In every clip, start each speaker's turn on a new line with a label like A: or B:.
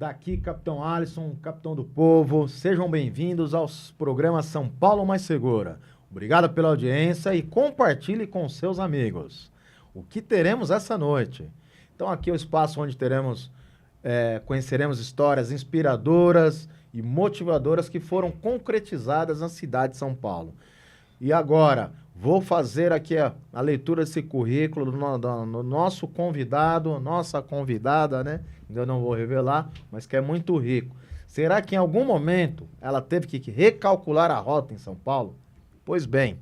A: Daqui, Capitão Alisson, Capitão do Povo, sejam bem-vindos aos programas São Paulo Mais Segura. Obrigado pela audiência e compartilhe com seus amigos. O que teremos essa noite? Então aqui é o espaço onde conheceremos histórias inspiradoras e motivadoras que foram concretizadas na cidade de São Paulo. E agora, vou fazer aqui a leitura desse currículo do nosso convidado, nossa convidada, né? Ainda não vou revelar, mas que é muito rico. Será que em algum momento ela teve que recalcular a rota em São Paulo? Pois bem,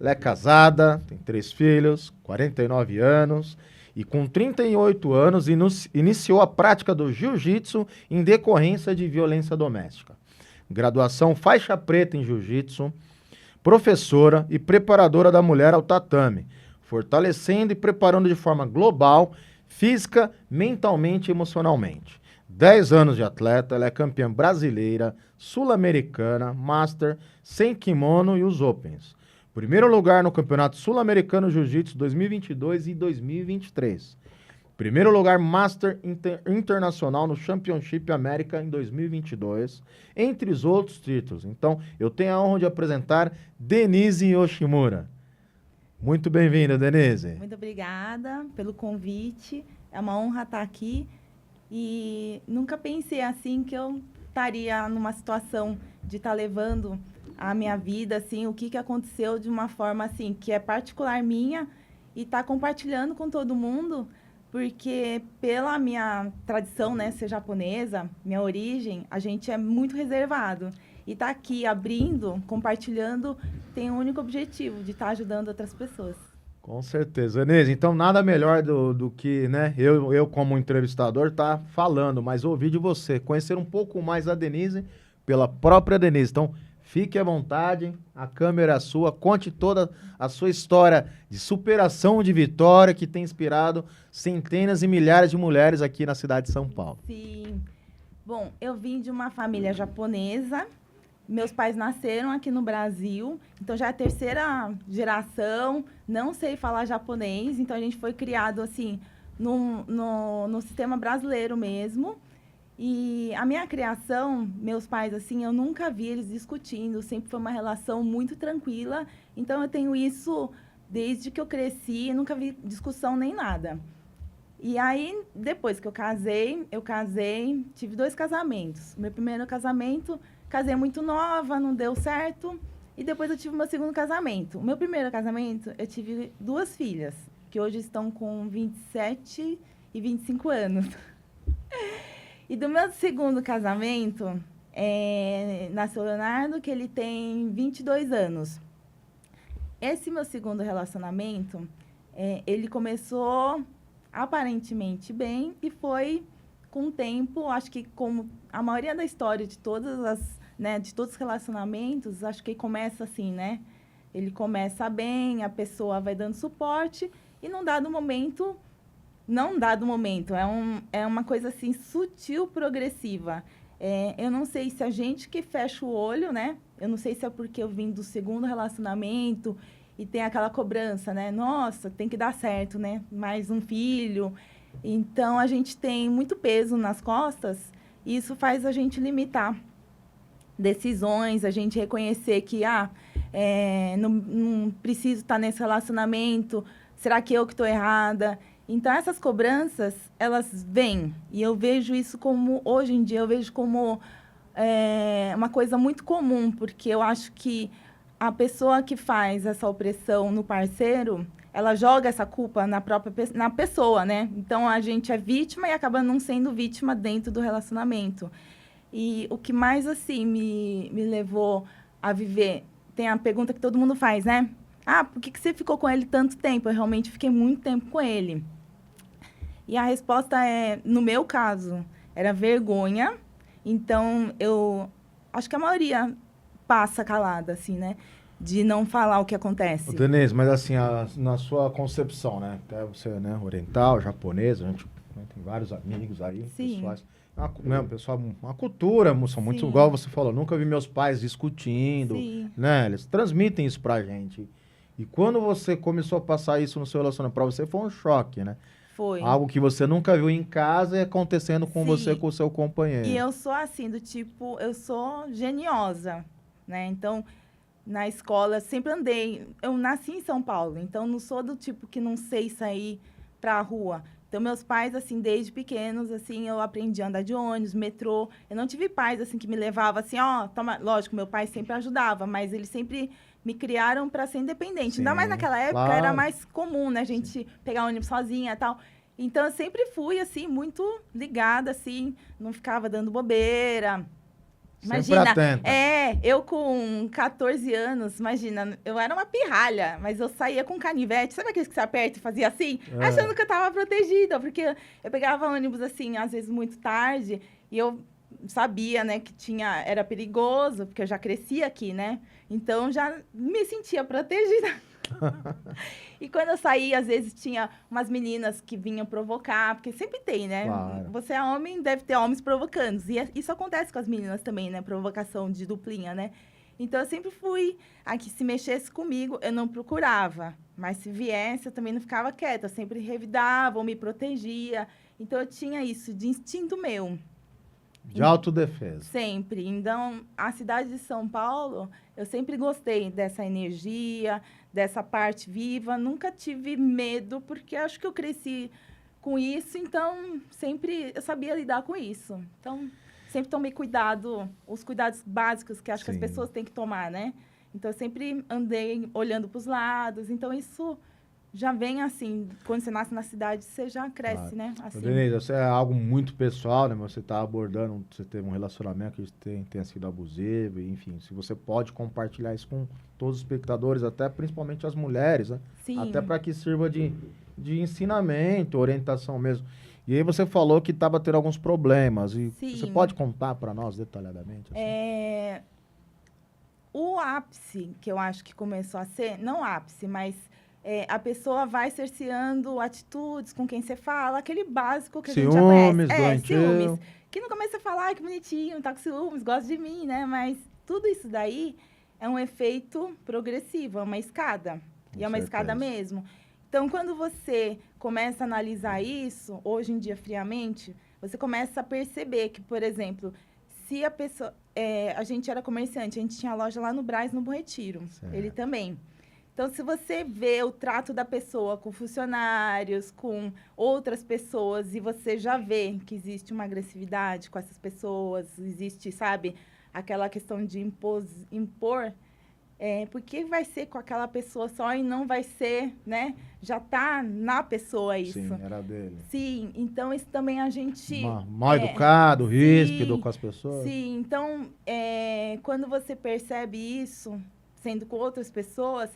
A: ela é casada, tem 3 filhos, 49 anos e com 38 anos iniciou a prática do jiu-jitsu em decorrência de violência doméstica. Graduação faixa preta em jiu-jitsu, professora e preparadora da mulher ao tatame, fortalecendo e preparando de forma global, física, mentalmente e emocionalmente. 10 anos de atleta, ela é campeã brasileira, sul-americana, master, sem kimono e os Opens. Primeiro lugar no Campeonato Sul-Americano Jiu-Jitsu 2022 e 2023. Primeiro lugar Master Internacional no Championship América em 2022, entre os outros títulos. Então, eu tenho a honra de apresentar Denise Yoshimura. Muito bem-vinda, Denise.
B: Muito obrigada pelo convite. É uma honra estar aqui. E nunca pensei assim que eu estaria numa situação de estar levando a minha vida, assim, o que aconteceu de uma forma assim, que é particular minha e estar compartilhando com todo mundo. Porque pela minha tradição, né, ser japonesa, minha origem, a gente é muito reservado. E estar aqui abrindo, compartilhando, tem o único objetivo de estar ajudando outras pessoas.
A: Com certeza. Denise, então nada melhor do que, né, eu como entrevistador tá falando, mas ouvir de você, conhecer um pouco mais a Denise pela própria Denise. Então, fique à vontade, a câmera é sua, conte toda a sua história de superação, de vitória, que tem inspirado centenas e milhares de mulheres aqui na cidade de São Paulo.
B: Sim. Bom, eu vim de uma família japonesa, meus pais nasceram aqui no Brasil, então já é a 3ª geração, não sei falar japonês, então a gente foi criado assim no sistema brasileiro mesmo. E a minha criação, meus pais, assim, eu nunca vi eles discutindo, sempre foi uma relação muito tranquila. Então, eu tenho isso desde que eu cresci, nunca vi discussão nem nada. E aí, depois que eu casei, tive 2 casamentos. Meu primeiro casamento, casei muito nova, não deu certo. E depois eu tive meu segundo casamento. O meu primeiro casamento, eu tive 2 filhas, que hoje estão com 27 e 25 anos. E do meu segundo casamento, nasceu o Leonardo, que ele tem 22 anos. Esse meu segundo relacionamento, ele começou aparentemente bem e foi com o tempo, acho que como a maioria da história de de todos os relacionamentos, acho que começa assim, né? Ele começa bem, a pessoa vai dando suporte e num dado momento... Não dado momento, é uma coisa assim sutil, progressiva. Eu não sei se a gente que fecha o olho, né? Eu não sei se é porque eu vim do segundo relacionamento e tem aquela cobrança, né? Nossa, tem que dar certo, né? Mais um filho. Então, a gente tem muito peso nas costas e isso faz a gente limitar decisões, a gente reconhecer que, não preciso estar nesse relacionamento, será que eu que estou errada? Então, essas cobranças, elas vêm. E eu vejo isso como, hoje em dia, eu vejo como uma coisa muito comum, porque eu acho que a pessoa que faz essa opressão no parceiro, ela joga essa culpa na pessoa, né? Então, a gente é vítima e acaba não sendo vítima dentro do relacionamento. E o que mais, assim, me levou a viver... Tem a pergunta que todo mundo faz, né? Por que você ficou com ele tanto tempo? Eu realmente fiquei muito tempo com ele. E a resposta no meu caso, era vergonha. Então, eu acho que a maioria passa calada, assim, né? De não falar o que acontece.
A: Denise, mas assim, na sua concepção, né? Até você, né, oriental, japonesa, a gente tem vários amigos aí,
B: Sim.
A: pessoais. Pessoal, uma cultura, são muito,
B: Sim.
A: igual você falou, nunca vi meus pais discutindo,
B: Sim.
A: né? Eles transmitem isso pra gente. E quando você começou a passar isso no seu relacionamento, pra você foi um choque, né?
B: Foi.
A: Algo que você nunca viu em casa e acontecendo com
B: Sim.
A: você, com o seu companheiro.
B: E eu sou assim, do tipo, eu sou geniosa, né? Então, na escola, sempre andei. Eu nasci em São Paulo, então não sou do tipo que não sei sair pra rua. Então, meus pais, assim, desde pequenos, assim, eu aprendi a andar de ônibus, metrô. Eu não tive pais, assim, que me levavam assim, ó, toma... Lógico, meu pai sempre ajudava, mas eles sempre me criaram para ser independente. Ainda mais
A: Sim,
B: naquela época,
A: claro.
B: era mais comum, né, a gente pegar ônibus sozinha e tal. Então, eu sempre fui, assim, muito ligada, assim, não ficava dando bobeira.
A: Sempre
B: Imagina,
A: atenta.
B: eu com 14 anos, imagina, eu era uma pirralha, mas eu saía com canivete, sabe aqueles que você aperta e fazia assim? Achando que eu tava protegida, porque eu pegava ônibus, assim, às vezes muito tarde, e eu sabia, né, que era perigoso, porque eu já cresci aqui, né? Então, já me sentia protegida. E quando eu saía, às vezes tinha umas meninas que vinham provocar, porque sempre tem, né?
A: Claro.
B: Você é homem, deve ter homens provocando. E isso acontece com as meninas também, né? Provocação de duplinha, né? Então, eu sempre fui a que se mexesse comigo, eu não procurava. Mas se viesse, eu também não ficava quieta. Eu sempre revidava ou me protegia. Então, eu tinha isso de instinto meu.
A: De autodefesa.
B: Sempre. Então, a cidade de São Paulo, eu sempre gostei dessa energia, dessa parte viva. Nunca tive medo, porque acho que eu cresci com isso, então sempre eu sabia lidar com isso. Então, sempre tomei cuidado, os cuidados básicos que acho que as pessoas têm que tomar, né? Então, eu sempre andei olhando para os lados. Então, isso já vem assim, quando você nasce na cidade, você já cresce, né? Assim.
A: Denise, isso é algo muito pessoal, né? Você está abordando, você teve um relacionamento que tenha sido abusivo, enfim, se você pode compartilhar isso com todos os espectadores, até principalmente as mulheres, né?
B: Sim.
A: Até para que sirva de ensinamento, orientação mesmo. E aí você falou que estava tendo alguns problemas, e
B: Sim.
A: você pode contar para nós detalhadamente? Assim?
B: O ápice, que eu acho que começou a ser, não ápice, mas a pessoa vai cerceando atitudes com quem você fala, aquele básico que a gente já conhece. Ciúmes. Que no começo você fala, ai, que bonitinho, tá com ciúmes, gosta de mim, né? Mas tudo isso daí é um efeito progressivo, é uma escada. E é uma escada mesmo. Então, quando você começa a analisar isso, hoje em dia, friamente, você começa a perceber que, por exemplo, se a pessoa... a gente era comerciante, a gente tinha loja lá no Brás, no Bom Retiro.
A: Certo.
B: Ele também. Então, se você vê o trato da pessoa com funcionários, com outras pessoas, e você já vê que existe uma agressividade com essas pessoas, existe, sabe, aquela questão de impor, por que vai ser com aquela pessoa só e não vai ser, né? Já tá na pessoa isso.
A: Sim, era dele.
B: Sim, então isso também a gente...
A: Mal educado, ríspido com as pessoas.
B: Sim, então, quando você percebe isso, sendo com outras pessoas...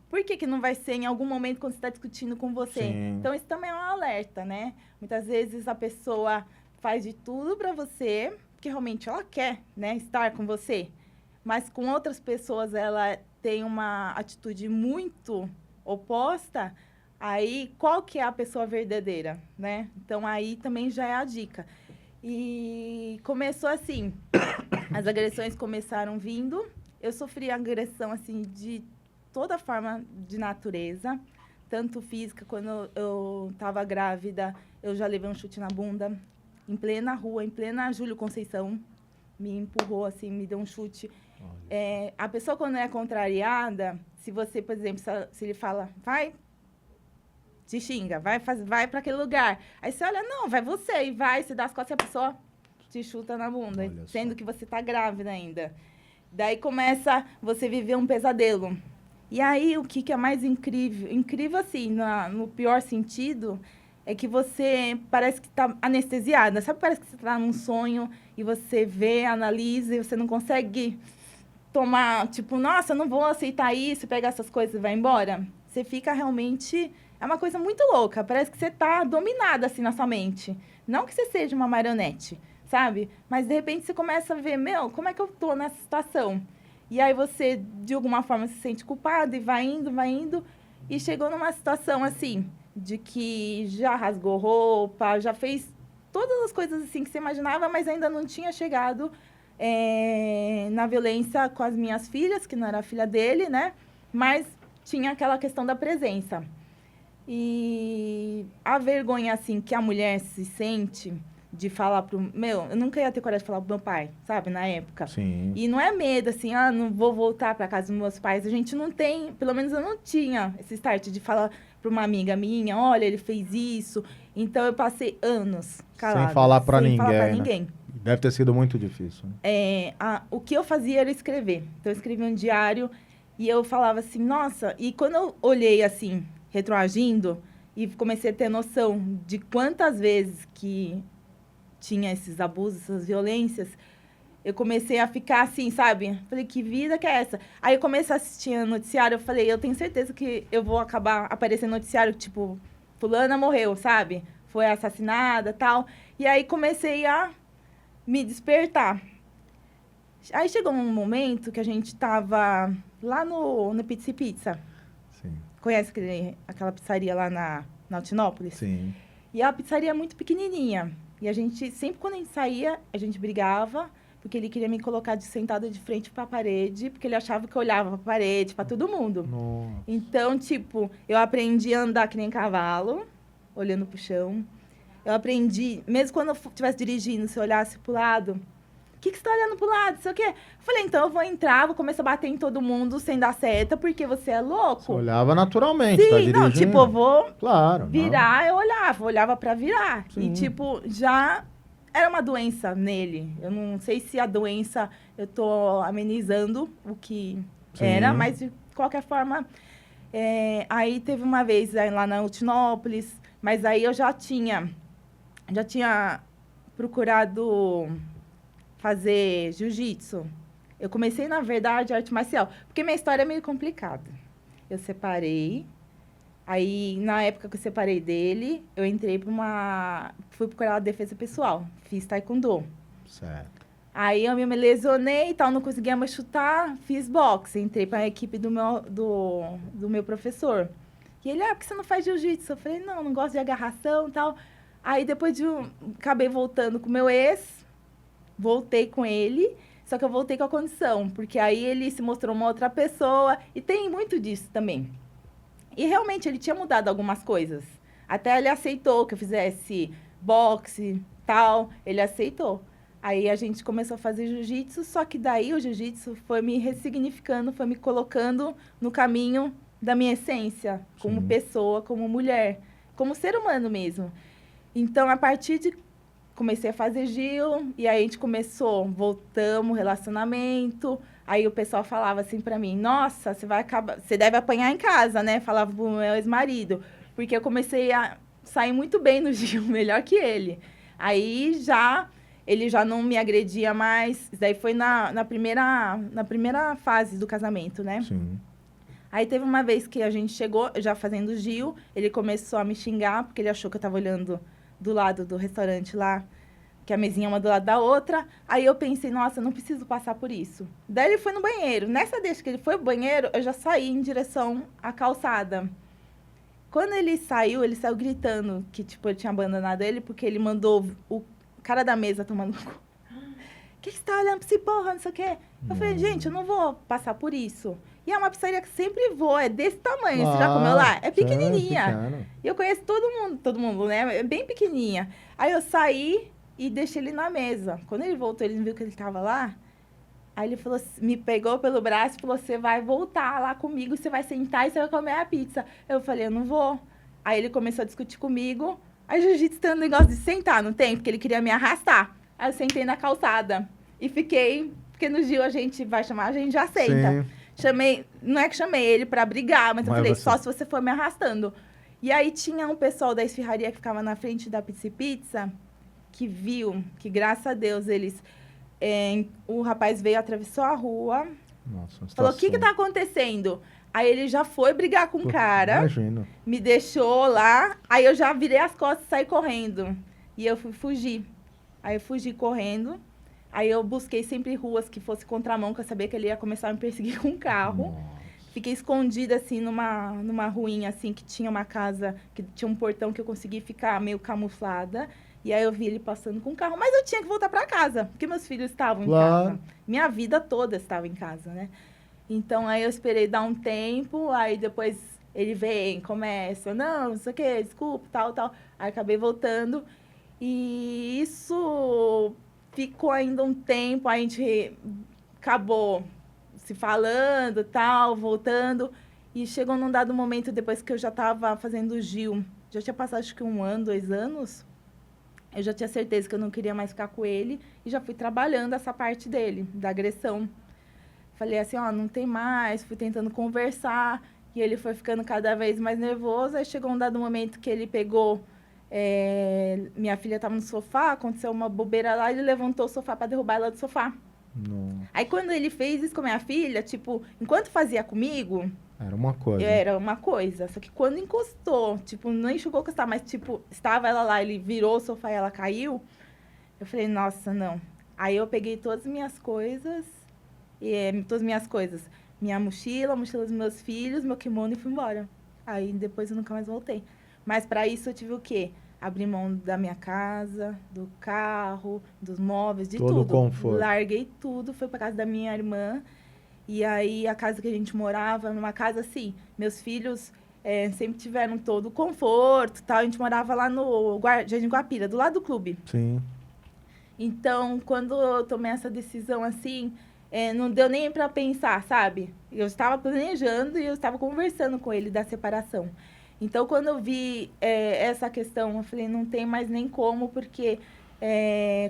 B: Por que não vai ser em algum momento quando você está discutindo com você?
A: Sim.
B: Então, isso também é um alerta, né? Muitas vezes a pessoa faz de tudo para você, porque realmente ela quer, né, estar com você. Mas com outras pessoas ela tem uma atitude muito oposta, aí qual que é a pessoa verdadeira, né? Então, aí também já é a dica. E começou assim, as agressões começaram vindo, eu sofri agressão, assim, de toda forma de natureza, tanto física, quando eu estava grávida, eu já levei um chute na bunda, em plena rua, em plena Júlio Conceição, me empurrou, assim, me deu um chute. A pessoa, quando é contrariada, se você, por exemplo, se ele fala, vai, te xinga, vai para aquele lugar. Aí você olha, não, vai você, e vai, se dá as costas e a pessoa te chuta na bunda, sendo que você está grávida ainda. Daí começa você viver um pesadelo. E aí, o que é mais incrível assim, no pior sentido, é que você parece que está anestesiada. Sabe, parece que você está num sonho e você vê, analisa e você não consegue tomar, tipo, nossa, não vou aceitar isso, pegar essas coisas e vai embora. Você fica realmente... É uma coisa muito louca, parece que você está dominada assim na sua mente. Não que você seja uma marionete, sabe? Mas, de repente, você começa a ver, como é que eu tô nessa situação? E aí você, de alguma forma, se sente culpado e vai indo, e chegou numa situação, assim, de que já rasgou roupa, já fez todas as coisas, assim, que você imaginava, mas ainda não tinha chegado na violência com as minhas filhas, que não era a filha dele, né? Mas tinha aquela questão da presença. E a vergonha, assim, que a mulher se sente de falar pro... Meu, eu nunca ia ter coragem de falar pro meu pai, sabe, na época.
A: Sim.
B: E não é medo, assim, não vou voltar pra casa dos meus pais. A gente não tem, pelo menos eu não tinha esse start de falar pra uma amiga minha, olha, ele fez isso. Então, eu passei anos calada.
A: Sem falar pra
B: sem
A: ninguém,
B: falar pra
A: né?
B: ninguém.
A: Deve ter sido muito difícil. Né?
B: O que eu fazia era escrever. Então, eu escrevia um diário e eu falava assim, nossa... E quando eu olhei, assim, retroagindo, e comecei a ter noção de quantas vezes que tinha esses abusos, essas violências, eu comecei a ficar assim, sabe? Falei, que vida que é essa? Aí eu comecei a assistir noticiário, eu falei, eu tenho certeza que eu vou acabar aparecendo no noticiário, tipo, fulana morreu, sabe? Foi assassinada, tal. E aí comecei a me despertar. Aí chegou um momento que a gente tava lá no Pizza Pizza.
A: Sim.
B: Conhece aquela pizzaria lá na Altinópolis?
A: Sim.
B: E a pizzaria é muito pequenininha. E a gente, sempre quando a gente saía, a gente brigava, porque ele queria me colocar sentada de frente para a parede, porque ele achava que eu olhava para a parede, para todo mundo.
A: Nossa.
B: Então, tipo, eu aprendi a andar que nem cavalo, olhando pro chão. Eu aprendi, mesmo quando eu estivesse dirigindo, se eu olhasse pro lado, o que você tá olhando pro lado? Sei o quê. Eu falei, então eu vou entrar, vou começar a bater em todo mundo sem dar seta, porque você é louco.
A: Você olhava naturalmente,
B: Sim,
A: tá dirigindo.
B: não, tipo, eu vou
A: Claro,
B: virar, eu olhava pra virar.
A: Sim.
B: E, tipo, já era uma doença nele. Eu não sei se a doença, eu tô amenizando o que
A: Sim.
B: era, mas de qualquer forma, aí teve uma vez lá na Altinópolis, mas aí eu já tinha procurado fazer jiu-jitsu. Eu comecei, na verdade, arte marcial, porque minha história é meio complicada. Eu separei, aí, na época que eu separei dele, eu entrei fui procurar a defesa pessoal, fiz taekwondo.
A: Certo.
B: Aí eu me lesionei e tal, não conseguia mais chutar, fiz boxe, entrei para a equipe do meu professor. E ele, por que você não faz jiu-jitsu? Eu falei, não gosto de agarração e tal. Aí depois acabei voltando com o meu ex, voltei com ele, só que eu voltei com a condição, porque aí ele se mostrou uma outra pessoa, e tem muito disso também. E realmente ele tinha mudado algumas coisas. Até ele aceitou que eu fizesse boxe, tal, ele aceitou. Aí a gente começou a fazer jiu-jitsu, só que daí o jiu-jitsu foi me ressignificando, foi me colocando no caminho da minha essência, como pessoa, como mulher, como ser humano mesmo. Então, a partir de... Comecei a fazer Gil, e aí a gente voltamos, relacionamento. Aí o pessoal falava assim pra mim, nossa, você deve apanhar em casa, né? Falava pro meu ex-marido. Porque eu comecei a sair muito bem no Gil, melhor que ele. Aí ele já não me agredia mais. Isso daí foi na primeira fase do casamento, né?
A: Sim.
B: Aí teve uma vez que a gente chegou, já fazendo Gil, ele começou a me xingar, porque ele achou que eu tava olhando do lado do restaurante lá, que a mesinha uma do lado da outra. Aí eu pensei, nossa, eu não preciso passar por isso. Daí ele foi no banheiro. Nessa deixa que ele foi pro banheiro, eu já saí em direção à calçada. Quando ele saiu gritando que, tipo, eu tinha abandonado ele, porque ele mandou o cara da mesa tomando cu. O que você tá olhando pra esse porra, não sei o quê? Eu falei, gente, eu não vou passar por isso. E é uma pizzaria que sempre vou, é desse tamanho. Você já comeu lá? É pequenininha. E eu conheço todo mundo, né? É bem pequenininha. Aí eu saí e deixei ele na mesa. Quando ele voltou, ele viu que ele estava lá. Aí ele falou, me pegou pelo braço e falou, você vai voltar lá comigo, você vai sentar e você vai comer a pizza. Eu falei, eu não vou. Aí ele começou a discutir comigo. Aí o jiu-jitsu tem um negócio de sentar, não tem? Porque ele queria me arrastar. Aí eu sentei na calçada e fiquei... Porque no Gil a gente vai chamar, a gente já aceita. Sim. Não é que chamei ele pra brigar, mas eu falei, só se você for me arrastando. E aí tinha um pessoal da esfirraria que ficava na frente da Pizza Pizza, que viu, que graças a Deus o rapaz veio, atravessou a rua, falou, o que tá acontecendo? Aí ele já foi brigar com o cara,
A: imagino. Me
B: deixou lá, aí eu já virei as costas e saí correndo. E eu fugi. Aí eu fugi correndo. Aí eu busquei sempre ruas que fosse contramão, que eu sabia que ele ia começar a me perseguir com um carro. Nossa. Fiquei escondida, assim, numa ruinha, assim, que tinha uma casa, que tinha um portão que eu consegui ficar meio camuflada. E aí eu vi ele passando com o carro. Mas eu tinha que voltar para casa, porque meus filhos estavam em casa. Minha vida toda estava em casa, né? Então, aí eu esperei dar um tempo, aí depois Ele vem, começa, não sei o que, desculpa, tal. Aí acabei voltando. E isso ficou ainda um tempo, a gente acabou se falando, tal, voltando. E chegou num dado momento, depois que eu já estava fazendo o Gil, já tinha passado acho que 1 ano, 2 anos, eu já tinha certeza que eu não queria mais ficar com ele e já fui trabalhando essa parte dele, da agressão. Falei assim, ó, não tem mais, fui tentando conversar e ele foi ficando cada vez mais nervoso. Aí chegou um dado momento que ele pegou, minha filha estava no sofá, aconteceu uma bobeira lá, ele levantou o sofá para derrubar ela do sofá.
A: Não.
B: Aí quando ele fez isso com a minha filha, tipo, enquanto fazia comigo,
A: Era uma coisa.
B: era uma coisa. Só que quando encostou, tipo, não chegou a encostar, mas, tipo, estava ela lá, ele virou o sofá e ela caiu. Eu falei, nossa, não. Aí eu peguei todas as minhas coisas, minha mochila, a mochila dos meus filhos, meu kimono e fui embora. Aí depois eu nunca mais voltei. Mas para isso eu tive o quê? Abrir mão da minha casa, do carro, dos móveis, de
A: Todo o
B: tudo.
A: conforto.
B: Larguei tudo, fui para casa da minha irmã. E aí, a casa que a gente morava, numa casa assim, meus filhos sempre tiveram todo o conforto e tal. A gente morava lá no Jardim Guapira, do lado do clube.
A: Sim.
B: Então, quando eu tomei essa decisão assim, não deu nem para pensar, sabe? Eu estava planejando e eu estava conversando com ele da separação. Então, quando eu vi essa questão, eu falei, não tem mais nem como, porque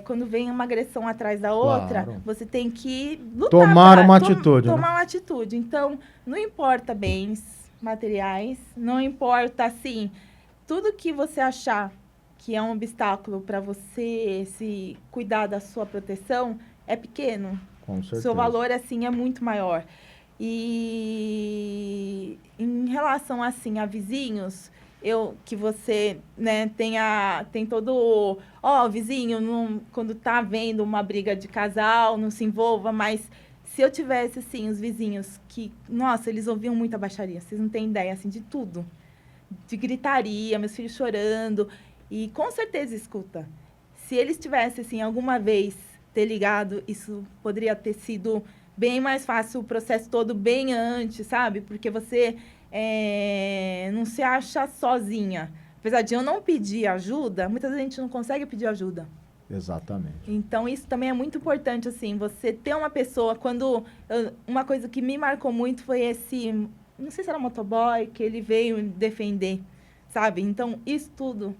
B: quando vem uma agressão atrás da outra,
A: Claro.
B: você tem que lutar.
A: Tomar uma atitude, né?
B: Tomar uma atitude. Então, não importa bens materiais, não importa, assim, tudo que você achar que é um obstáculo para você se cuidar da sua proteção, é pequeno.
A: Com certeza.
B: Seu valor, assim, é muito maior. E em relação, assim, a vizinhos, que você, né, tem todo... Ó, vizinho, quando tá vendo uma briga de casal, não se envolva, mas se eu tivesse, assim, os vizinhos que... Nossa, eles ouviam muita baixaria, vocês não têm ideia, assim, de tudo. De gritaria, meus filhos chorando. E com certeza escuta. Se eles tivessem, assim, alguma vez ter ligado, isso poderia ter sido bem mais fácil, o processo todo bem antes, sabe? Porque você não se acha sozinha. Apesar de eu não pedir ajuda, muitas vezes a gente não consegue pedir ajuda.
A: Exatamente.
B: Então, isso também é muito importante, assim, você ter uma pessoa, uma coisa que me marcou muito foi esse, não sei se era motoboy, que ele veio defender, sabe? Então, isso tudo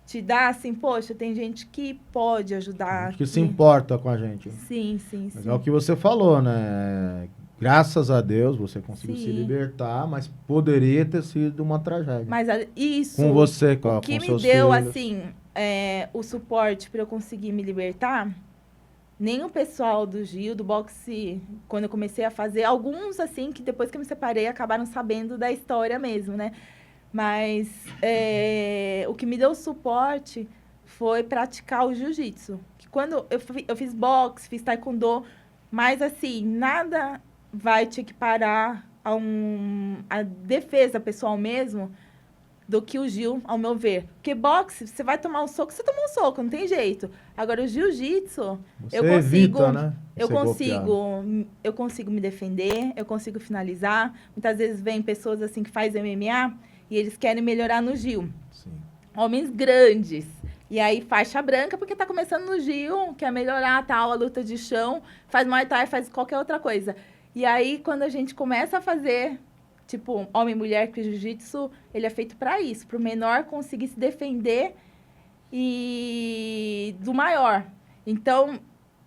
B: te dá, assim, poxa, tem gente que pode ajudar.
A: Gente que se importa com a gente.
B: Sim.
A: Mas é o que você falou, né? Graças a Deus você conseguiu se
B: Sim.
A: libertar, mas poderia ter sido uma tragédia.
B: Mas isso...
A: Com você, com
B: que
A: seus
B: me deu,
A: filhos.
B: assim, o suporte para eu conseguir me libertar, nem o pessoal do Gil, do boxe, quando eu comecei a fazer, alguns, assim, que depois que eu me separei, acabaram sabendo da história mesmo, né? Mas o que me deu suporte foi praticar o jiu-jitsu. Que quando eu fiz boxe, fiz taekwondo, mas, assim, nada vai te equiparar a defesa pessoal mesmo do que o Gil, ao meu ver. Porque boxe, você vai tomar um soco, você toma um soco, não tem jeito. Agora, o jiu-jitsu, eu consigo...
A: Evita, né?
B: Eu consigo me defender, eu consigo finalizar. Muitas vezes vem pessoas assim que fazem MMA e eles querem melhorar no Gil.
A: Sim.
B: Homens grandes. E aí, faixa branca, porque tá começando no Gil, quer melhorar, tal, a luta de chão, faz Muay Thai, faz qualquer outra coisa. E aí, quando a gente começa a fazer, tipo, homem e mulher, que o jiu-jitsu, ele é feito para isso, para o menor conseguir se defender e do maior. Então,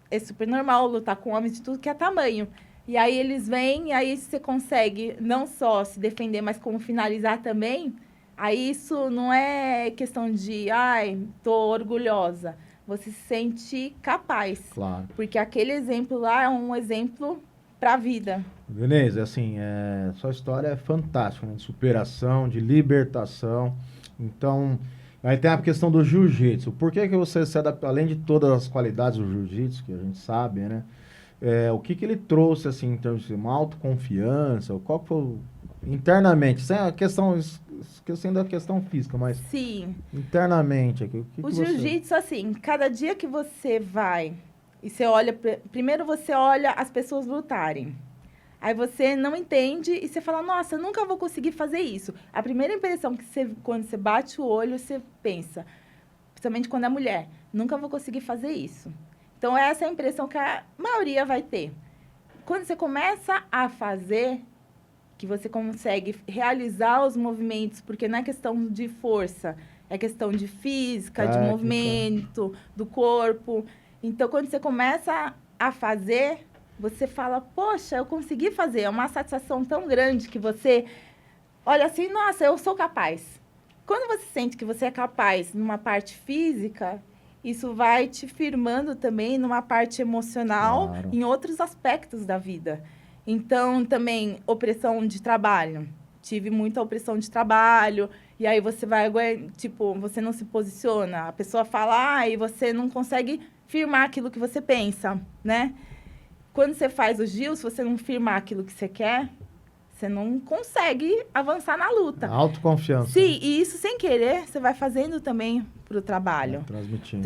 B: é super normal lutar com homens de tudo que é tamanho. E aí eles vêm, e aí você consegue não só se defender, mas como finalizar também. Aí isso não é questão de, ai, tô orgulhosa. Você se sente capaz.
A: Claro.
B: Porque aquele exemplo lá é um exemplo para a vida.
A: Denise, assim, sua história é fantástica, né? De superação, de libertação. Então, aí tem a questão do jiu-jitsu. Por que você se adaptou, além de todas as qualidades do jiu-jitsu, que a gente sabe, né? O que ele trouxe, assim, em termos de uma autoconfiança? Qual foi internamente? Sem a questão, esquecendo a questão física, mas...
B: Sim.
A: Internamente.
B: O jiu-jitsu, assim, cada dia que você vai e você olha... Primeiro você olha as pessoas lutarem. Aí você não entende e você fala, nossa, eu nunca vou conseguir fazer isso. A primeira impressão que você, quando você bate o olho, você pensa, principalmente quando é mulher, nunca vou conseguir fazer isso. Então, essa é a impressão que a maioria vai ter. Quando você começa a fazer, que você consegue realizar os movimentos, porque não é questão de força, é questão de física, de movimento, do corpo. Então, quando você começa a fazer, você fala, poxa, eu consegui fazer. É uma satisfação tão grande que você olha assim, nossa, eu sou capaz. Quando você sente que você é capaz numa parte física, isso vai te firmando também numa parte emocional, em outros aspectos da vida. Então, também, opressão de trabalho. Tive muita opressão de trabalho, e aí você vai, tipo, você não se posiciona. A pessoa fala, e você não consegue firmar aquilo que você pensa, né? Quando você faz o Gil, se você não firmar aquilo que você quer, você não consegue avançar na luta.
A: Autoconfiança.
B: Sim, e isso sem querer, você vai fazendo também para o trabalho.
A: Transmitindo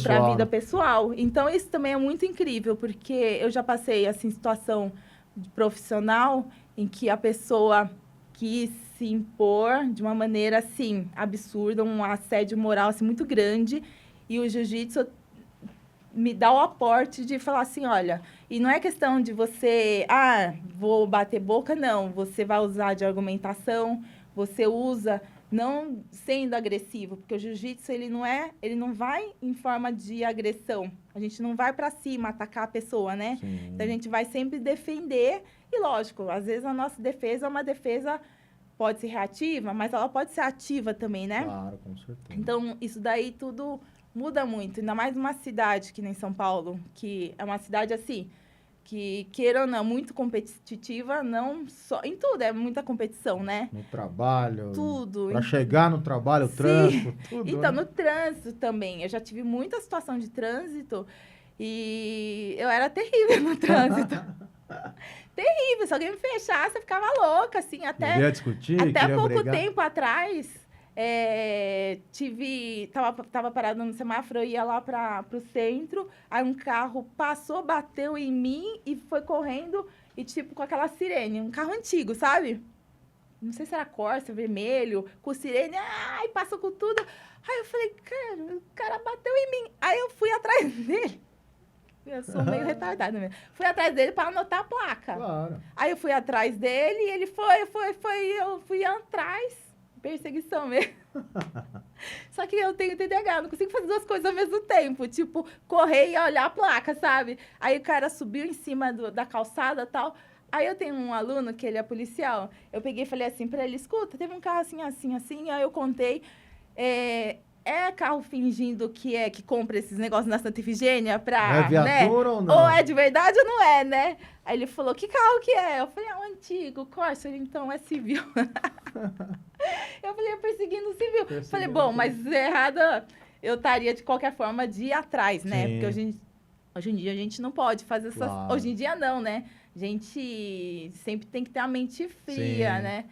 B: para a vida pessoal. Então, isso também é muito incrível, porque eu já passei, assim, situação de profissional em que a pessoa quis se impor de uma maneira, assim, absurda, um assédio moral, assim, muito grande, e o jiu-jitsu me dá o aporte de falar assim, olha, e não é questão de você, vou bater boca, não. Você vai usar de argumentação, você usa não sendo agressivo, porque o jiu-jitsu, ele não vai em forma de agressão. A gente não vai para cima atacar a pessoa, né?
A: Sim.
B: Então, a gente vai sempre defender. E, lógico, às vezes a nossa defesa é uma defesa, pode ser reativa, mas ela pode ser ativa também, né?
A: Claro, com certeza.
B: Então, isso daí tudo muda muito. Ainda mais numa cidade que nem São Paulo, que é uma cidade assim, que, queira ou não, muito competitiva, não só... Em tudo, é muita competição, né?
A: No trabalho.
B: Tudo.
A: Para chegar no trabalho, o trânsito, tudo.
B: Então,
A: né?
B: no trânsito também. Eu já tive muita situação de trânsito e eu era terrível no trânsito. Terrível. Se alguém me fechasse, eu ficava louca, assim.
A: Queria discutir,
B: até pouco
A: brigar.
B: tempo atrás... tava parada no semáforo, eu ia lá para o centro, aí um carro passou, bateu em mim e foi correndo, e tipo, com aquela sirene, um carro antigo, sabe? Não sei se era Corsa, vermelho, com sirene, e passou com tudo. Aí eu falei, cara, o cara bateu em mim. Aí eu fui atrás dele. Eu sou meio retardada mesmo. Fui atrás dele para anotar a placa.
A: Claro.
B: Aí eu fui atrás dele, e ele foi, eu fui atrás. Perseguição mesmo. Só que eu tenho TDAH, não consigo fazer duas coisas ao mesmo tempo. Tipo, correr e olhar a placa, sabe? Aí o cara subiu em cima da calçada e tal. Aí eu tenho um aluno que ele é policial. Eu peguei e falei assim pra ele, escuta, teve um carro assim, assim, assim. Aí eu contei. É carro fingindo que compra esses negócios na Santa Ifigênia pra...
A: É viatura,
B: né?
A: ou não?
B: Ou é de verdade ou não é, né? Aí ele falou, que carro que é? Eu falei, um antigo, Corsa. Ele, então, é civil. Eu falei, perseguindo o civil. Falei, bom, mas errada eu estaria de qualquer forma de ir atrás, né?
A: Sim.
B: Porque hoje em dia a gente não pode fazer essas...
A: Claro.
B: Hoje em dia não, né? A gente sempre tem que ter a mente fria,
A: Sim.
B: né?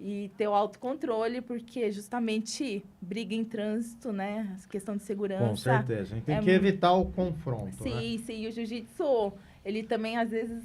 B: E ter o autocontrole, porque justamente briga em trânsito, né? Essa questão de segurança.
A: Com certeza. A gente tem que evitar o confronto,
B: Sim,
A: né?
B: sim. E o jiu-jitsu, ele também, às vezes,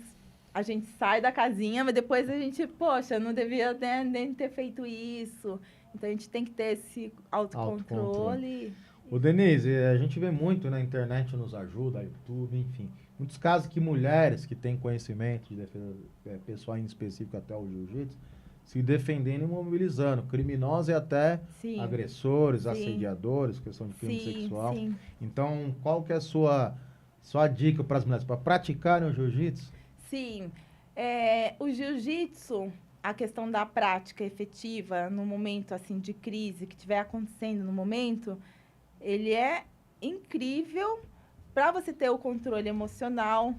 B: a gente sai da casinha, mas depois a gente, poxa, não devia nem ter feito isso. Então, a gente tem que ter esse autocontrole.
A: O Denise, a gente vê muito na internet, nos ajuda, YouTube, enfim. Muitos casos que mulheres que têm conhecimento de defesa pessoal em específico até o jiu-jitsu, se defendendo e mobilizando, criminosos e até
B: Sim.
A: agressores,
B: Sim.
A: assediadores, questão de crime
B: Sim,
A: sexual.
B: sim.
A: Então, qual que é a sua dica para as mulheres, para praticarem o jiu-jitsu?
B: Sim. O jiu-jitsu, a questão da prática efetiva no momento assim de crise que estiver acontecendo no momento, ele é incrível para você ter o controle emocional,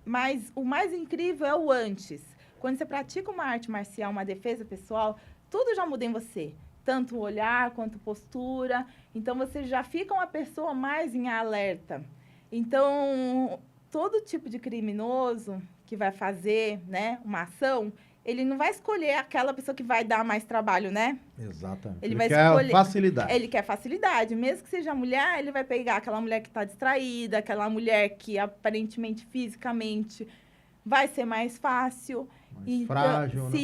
B: mas o mais incrível é o antes. Quando você pratica uma arte marcial, uma defesa pessoal, tudo já muda em você. Tanto o olhar quanto postura. Então, você já fica uma pessoa mais em alerta. Então, todo tipo de criminoso que vai fazer, né, uma ação, ele não vai escolher aquela pessoa que vai dar mais trabalho, né?
A: Exatamente.
B: Ele vai
A: quer
B: escolher
A: facilidade.
B: Ele quer facilidade. Mesmo que seja mulher, ele vai pegar aquela mulher que está distraída, aquela mulher que aparentemente, fisicamente, vai ser mais fácil.
A: Mais frágil, né?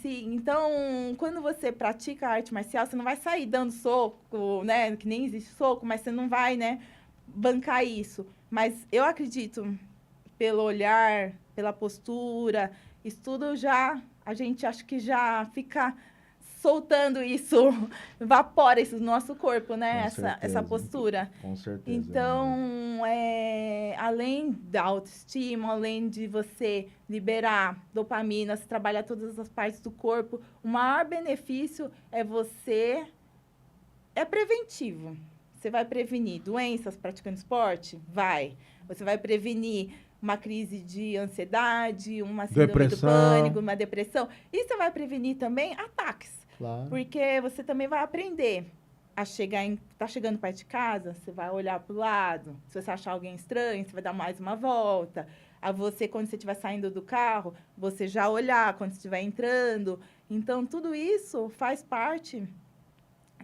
B: Sim. Então, quando você pratica arte marcial, você não vai sair dando soco, né? Que nem existe soco, mas você não vai, né, bancar isso. Mas eu acredito, pelo olhar, pela postura, isso tudo já, a gente acho que já fica soltando isso, evapora isso do nosso corpo, né?
A: Com certeza.
B: Essa postura.
A: Com certeza.
B: Então, além da autoestima, além de você liberar dopamina, você trabalhar todas as partes do corpo, o maior benefício é preventivo. Você vai prevenir doenças praticando esporte? Vai. Você vai prevenir uma crise de ansiedade, uma síndrome do pânico, uma depressão. E você vai prevenir também ataques.
A: Claro.
B: Porque você também vai aprender a tá chegando perto de casa, você vai olhar para o lado. Se você achar alguém estranho, você vai dar mais uma volta. A você, quando você estiver saindo do carro, você já olhar quando você estiver entrando. Então, tudo isso faz parte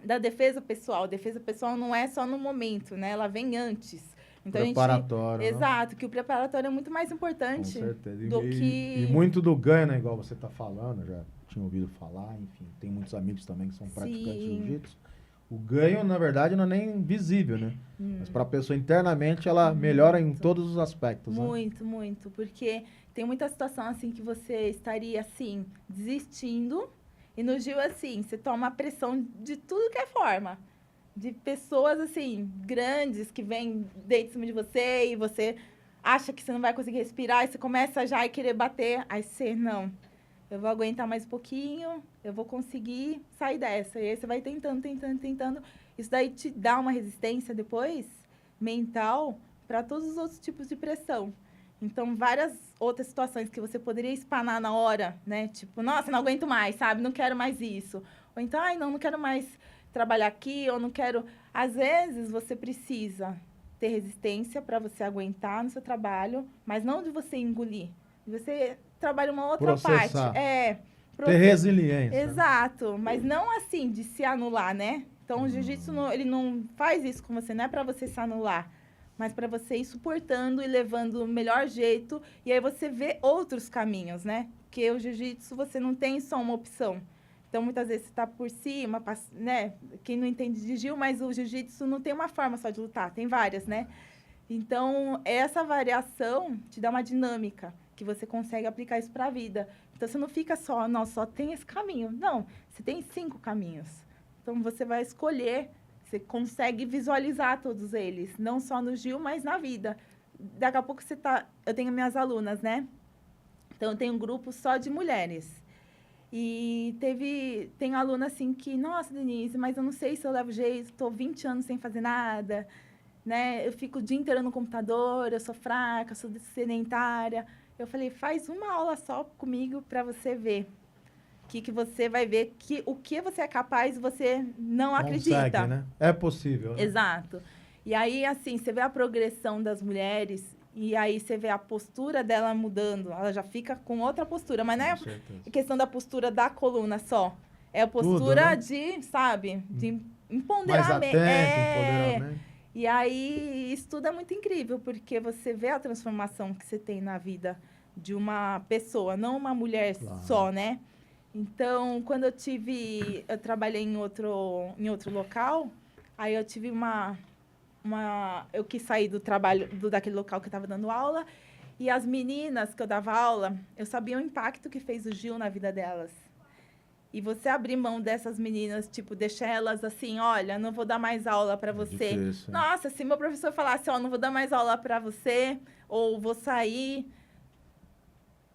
B: da defesa pessoal. A defesa pessoal não é só no momento, né? Ela vem antes. Então,
A: preparatório.
B: Exato, que o preparatório é muito mais importante.
A: Com certeza.
B: E
A: muito do ganho, né? Igual você está falando, já tinha ouvido falar, enfim. Tem muitos amigos também que são praticantes de jiu-jitsu. O ganho, na verdade, não é nem visível, né? Mas para a pessoa internamente, ela melhora em todos os aspectos, né?
B: Muito. Porque tem muita situação, assim, que você estaria, assim, desistindo. E no Gil, assim, você toma a pressão de tudo que é forma. De pessoas, assim, grandes que vêm de cima de você e você acha que você não vai conseguir respirar e você começa já a querer bater. Aí você, não, eu vou aguentar mais um pouquinho, eu vou conseguir sair dessa. E aí você vai tentando. Isso daí te dá uma resistência depois, mental, para todos os outros tipos de pressão. Então, várias outras situações que você poderia espanar na hora, né? Tipo, nossa, não aguento mais, sabe? Não quero mais isso. Ou então, ai, não quero mais trabalhar aqui, ou não quero... Às vezes, você precisa ter resistência para você aguentar no seu trabalho, mas não de você engolir. De você trabalhar uma outra
A: Processar.
B: parte.
A: Ter resiliência.
B: Exato. Mas não assim, de se anular, né? Então, o jiu-jitsu, ele não faz isso com você. Não é para você se anular, mas para você ir suportando e levando o melhor jeito. E aí você vê outros caminhos, né? Porque o jiu-jitsu, você não tem só uma opção. Então, muitas vezes, você está por cima, né? Quem não entende de Gil, mas o jiu-jitsu não tem uma forma só de lutar, tem várias, né? Então, essa variação te dá uma dinâmica, que você consegue aplicar isso para a vida. Então, você não fica só, não, só tem esse caminho. Não, você tem 5 caminhos. Então, você vai escolher, você consegue visualizar todos eles, não só no Gil, mas na vida. Daqui a pouco eu tenho minhas alunas, né? Então, eu tenho um grupo só de mulheres. E tem aluna assim que, nossa, Denise, mas eu não sei se eu levo jeito, estou 20 anos sem fazer nada, né? Eu fico o dia inteiro no computador, eu sou fraca, sou sedentária. Eu falei, faz uma aula só comigo para você ver. Que você vai ver que o que você é capaz você não acredita.
A: Né? É possível. Né?
B: Exato. E aí, assim, você vê a progressão das mulheres e aí você vê a postura dela mudando. Ela já fica com outra postura. Mas não é questão da postura da coluna só. É a postura de, sabe, de empoderamento.
A: Empoderamento.
B: E aí, isso tudo é muito incrível, porque você vê a transformação que você tem na vida de uma pessoa, não uma mulher só, né? Então, quando eu trabalhei em outro local, aí eu tive eu quis sair do trabalho, daquele local que eu estava dando aula, e as meninas que eu dava aula, eu sabia o impacto que fez o Gil na vida delas. E você abrir mão dessas meninas, tipo, deixar elas assim, olha, não vou dar mais aula para você.
A: Difícil.
B: Nossa, se meu professor falasse, ó, não vou dar mais aula para você, ou vou sair...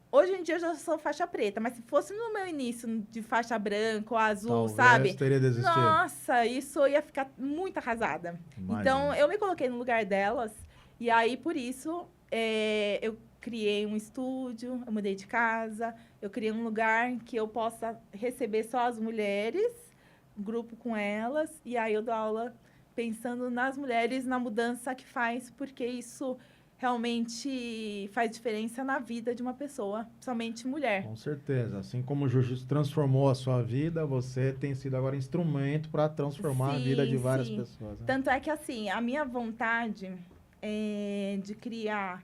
B: Hoje em dia eu já sou faixa preta, mas se fosse no meu início de faixa branca ou azul, sabe?
A: Teria desistido.
B: Nossa, isso eu ia ficar muito arrasada.
A: Imagina.
B: Então, eu me coloquei no lugar delas. E aí, por isso, eu criei um estúdio, eu mudei de casa. Eu criei um lugar que eu possa receber só as mulheres, grupo com elas. E aí, eu dou aula pensando nas mulheres, na mudança que faz, porque isso... realmente faz diferença na vida de uma pessoa, somente mulher.
A: Com certeza. Assim como o jiu-jitsu transformou a sua vida, você tem sido agora instrumento para transformar a vida de várias pessoas. Né?
B: Tanto é que, assim, a minha vontade é de criar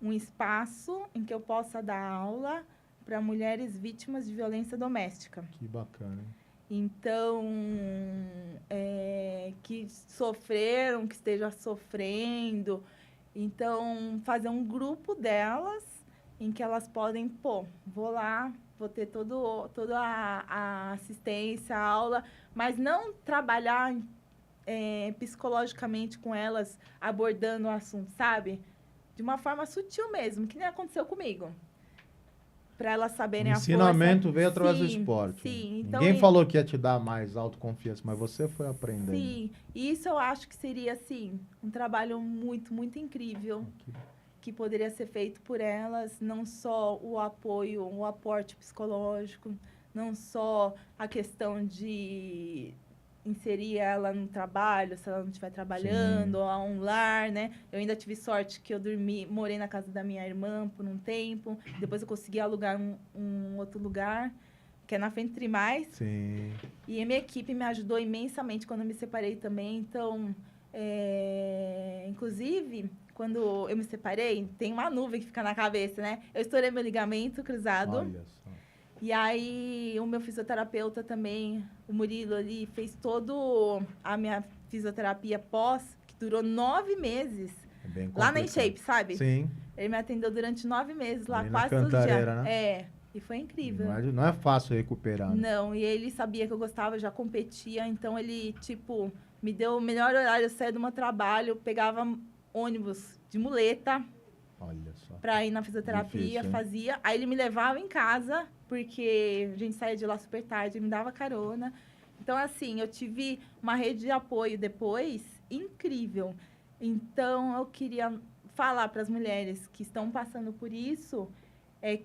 B: um espaço em que eu possa dar aula para mulheres vítimas de violência doméstica.
A: Que bacana, hein?
B: Então, que sofreram, que estejam sofrendo. Então, fazer um grupo delas em que elas podem, vou lá, vou ter toda a assistência, a aula, mas não trabalhar psicologicamente com elas, abordando o assunto, sabe? De uma forma sutil mesmo, que nem aconteceu comigo. Para elas saberem a força.
A: O ensinamento veio através do esporte.
B: Sim. Então,
A: ninguém falou que ia te dar mais autoconfiança, mas você foi aprendendo.
B: Sim, e isso eu acho que seria, assim, um trabalho muito, muito incrível, que poderia ser feito por elas, não só o apoio, o aporte psicológico, não só a questão de inserir ela no trabalho, se ela não estiver trabalhando, ou a um lar, né? Eu ainda tive sorte que eu morei na casa da minha irmã por um tempo, depois eu consegui alugar um outro lugar, que é na frente Trimais.
A: Sim.
B: E a minha equipe me ajudou imensamente quando eu me separei também. Então, inclusive, quando eu me separei, tem uma nuvem que fica na cabeça, né? Eu estourei meu ligamento cruzado.
A: Olha só.
B: E aí, o meu fisioterapeuta também, o Murilo ali, fez todo a minha fisioterapia pós, que durou 9 meses.
A: É bem
B: lá
A: complicado.
B: na InShape, sabe?
A: Sim.
B: Ele me atendeu durante 9 meses lá,
A: Ali na
B: quase todos os dias.
A: Cantareira, né?
B: E foi incrível.
A: Não é fácil recuperar. Né?
B: Não, e ele sabia que eu gostava, já competia, então ele, me deu o melhor horário. Eu saía do meu trabalho, pegava ônibus de muleta.
A: Olha só.
B: Pra ir na fisioterapia,
A: Difícil,
B: fazia. Aí ele me levava em casa, porque a gente saía de lá super tarde, ele me dava carona. Então, assim, eu tive uma rede de apoio depois incrível. Então, eu queria falar para as mulheres que estão passando por isso,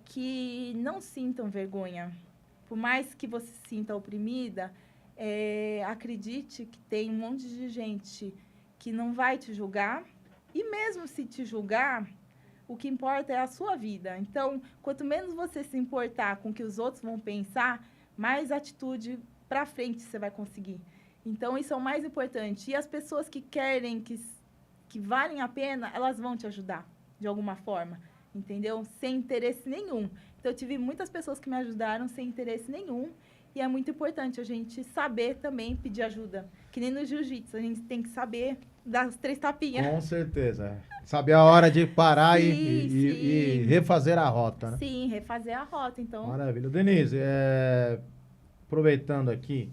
B: que não sintam vergonha. Por mais que você se sinta oprimida, acredite que tem um monte de gente que não vai te julgar. E mesmo se te julgar, o que importa é a sua vida. Então, quanto menos você se importar com o que os outros vão pensar, mais atitude para frente você vai conseguir. Então, isso é o mais importante. E as pessoas que querem, que valem a pena, elas vão te ajudar, de alguma forma. Entendeu? Sem interesse nenhum. Então, eu tive muitas pessoas que me ajudaram sem interesse nenhum. E é muito importante a gente saber também pedir ajuda. Que nem no jiu-jitsu, a gente tem que saber dar os 3 tapinhas.
A: Com certeza. Saber a hora de parar
B: Sim,
A: e refazer a rota, né?
B: Sim, refazer a rota, então...
A: Maravilha. Denise, aproveitando aqui,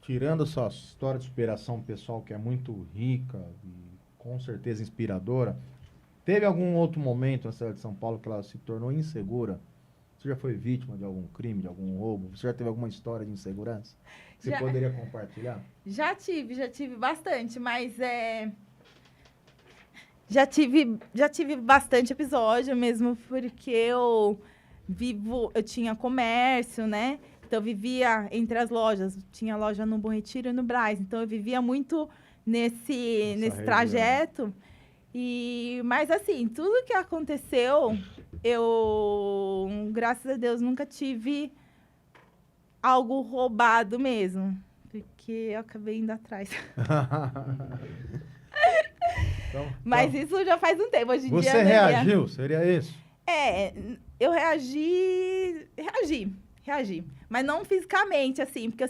A: tirando sua história de superação pessoal, que é muito rica e com certeza inspiradora, teve algum outro momento na cidade de São Paulo que ela se tornou insegura? Você já foi vítima de algum crime, de algum roubo? Você já teve alguma história de insegurança que você poderia compartilhar? Já
B: tive bastante, mas já tive bastante episódio mesmo, porque eu tinha comércio, né? Então, eu vivia entre as lojas. Tinha loja no Bom Retiro e no Brás. Então, eu vivia muito nesse trajeto. Mas, assim, tudo que aconteceu, eu, graças a Deus, nunca tive algo roubado mesmo. Porque eu acabei indo atrás. Mas isso já faz um tempo. Hoje em dia,
A: você reagiu? Seria isso?
B: Eu reagi. Mas não fisicamente, assim. Porque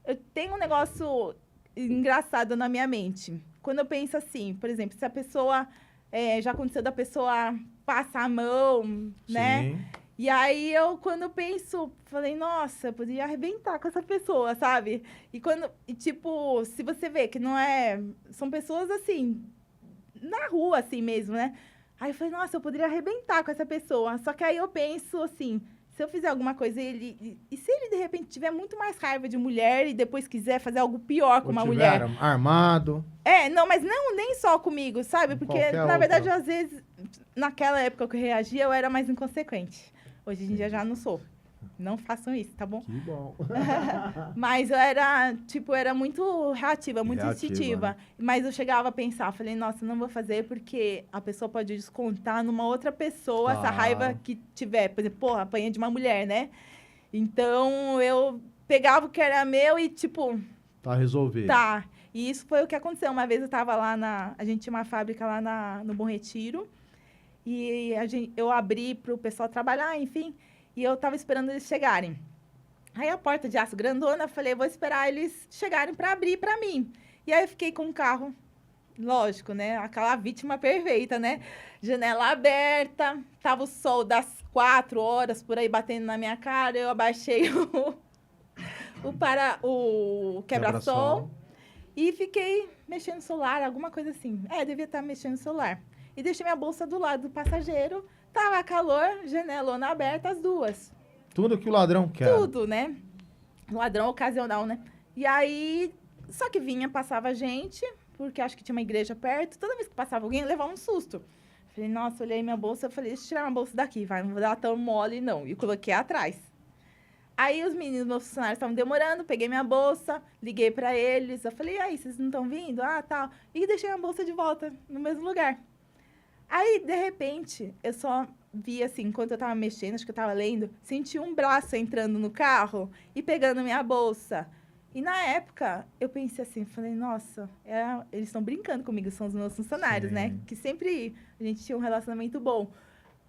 B: eu tenho um negócio engraçado na minha mente. Quando eu penso assim, por exemplo, se a pessoa... já aconteceu da pessoa passar a mão, né?
A: Sim.
B: E aí, quando eu penso, falei, nossa, eu poderia arrebentar com essa pessoa, sabe? Tipo, se você vê que não é... São pessoas, assim, na rua, assim mesmo, né? Aí eu falei, nossa, eu poderia arrebentar com essa pessoa. Só que aí eu penso, assim, se eu fizer alguma coisa e se ele, de repente, tiver muito mais raiva de mulher e depois quiser fazer algo pior com uma mulher?
A: Armado.
B: Não, mas nem só comigo, sabe? Porque, na verdade, às vezes, naquela época que eu reagia, eu era mais inconsequente. Hoje em dia já não sou. Não façam isso, tá bom?
A: Que bom.
B: Mas eu era muito reativa, muito instintiva. Né? Mas eu chegava a pensar, falei, nossa, não vou fazer porque a pessoa pode descontar numa outra pessoa essa raiva que tiver. Por exemplo, apanhei de uma mulher, né? Então, eu pegava o que era meu e, tipo...
A: Tá resolvido.
B: Tá. E isso foi o que aconteceu. Uma vez eu tava lá a gente tinha uma fábrica lá no Bom Retiro. E eu abri para o pessoal trabalhar, enfim, e eu estava esperando eles chegarem. Aí a porta de aço grandona, eu falei, vou esperar eles chegarem para abrir para mim. E aí eu fiquei com o carro, lógico, né? Aquela vítima perfeita, né? Janela aberta, tava o sol das 4 horas por aí batendo na minha cara, eu abaixei o quebra-sol e fiquei mexendo no celular, alguma coisa assim. Devia estar mexendo no celular. E deixei minha bolsa do lado do passageiro, tava calor, janelona aberta, as duas.
A: Tudo que o ladrão quer.
B: Tudo, né? Ladrão ocasional, né? E aí, só que passava gente, porque acho que tinha uma igreja perto. Toda vez que passava alguém, eu levava um susto. Falei, nossa, olhei minha bolsa, falei, deixa eu tirar minha bolsa daqui, não vou dar tão mole, não. E coloquei atrás. Aí os meninos, meus funcionários, estavam demorando, peguei minha bolsa, liguei pra eles, eu falei, e aí, vocês não estão vindo? Ah, tal. E deixei minha bolsa de volta, no mesmo lugar. Aí, de repente, eu só vi, assim, enquanto eu tava mexendo, acho que eu tava lendo, senti um braço entrando no carro e pegando minha bolsa. E, na época, eu pensei assim, falei, nossa, eles estão brincando comigo, são os meus funcionários, né? Que sempre a gente tinha um relacionamento bom.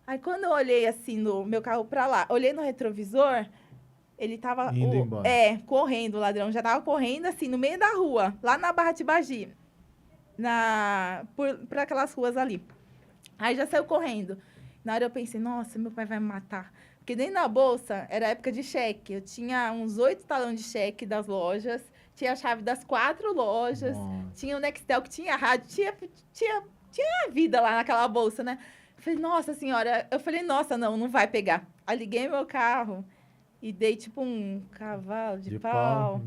B: Aí, quando eu olhei, assim, no meu carro pra lá, olhei no retrovisor, ele tava...
A: Indo embora.
B: Correndo, o ladrão já tava correndo, assim, no meio da rua, lá na Barra Tibagi, por aquelas ruas ali. Aí já saiu correndo. Na hora eu pensei, nossa, meu pai vai me matar. Porque dentro da bolsa era época de cheque. Eu tinha uns 8 talões de cheque das lojas, tinha a chave das 4 lojas, tinha o Nextel que tinha rádio, tinha vida lá naquela bolsa, né? Eu falei, nossa senhora, não vai pegar. Aí liguei meu carro e dei tipo um cavalo de pau.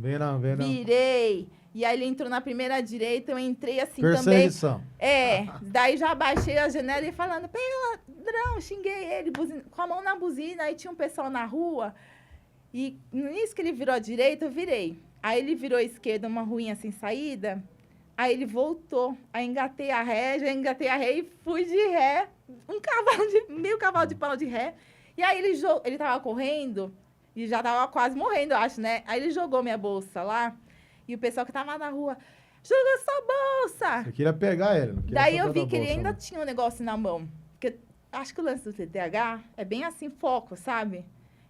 B: Virei. E aí ele entrou na primeira direita, eu entrei assim
A: Perseguição.
B: também. Daí já baixei a janela e falando, pega ladrão, xinguei ele, com a mão na buzina, aí tinha um pessoal na rua. E nisso que ele virou à direita, eu virei. Aí ele virou à esquerda, uma ruinha sem saída. Aí ele voltou, aí engatei a ré e fui de ré, meio cavalo de pau de ré. E aí ele tava correndo e já tava quase morrendo, eu acho, né? Aí ele jogou minha bolsa lá. E o pessoal que tava lá na rua, jogou sua bolsa!
A: Eu queria pegar ele.
B: Daí eu vi que ele ainda tinha um negócio na mão. Porque acho que o lance do TDAH é bem assim, foco, sabe?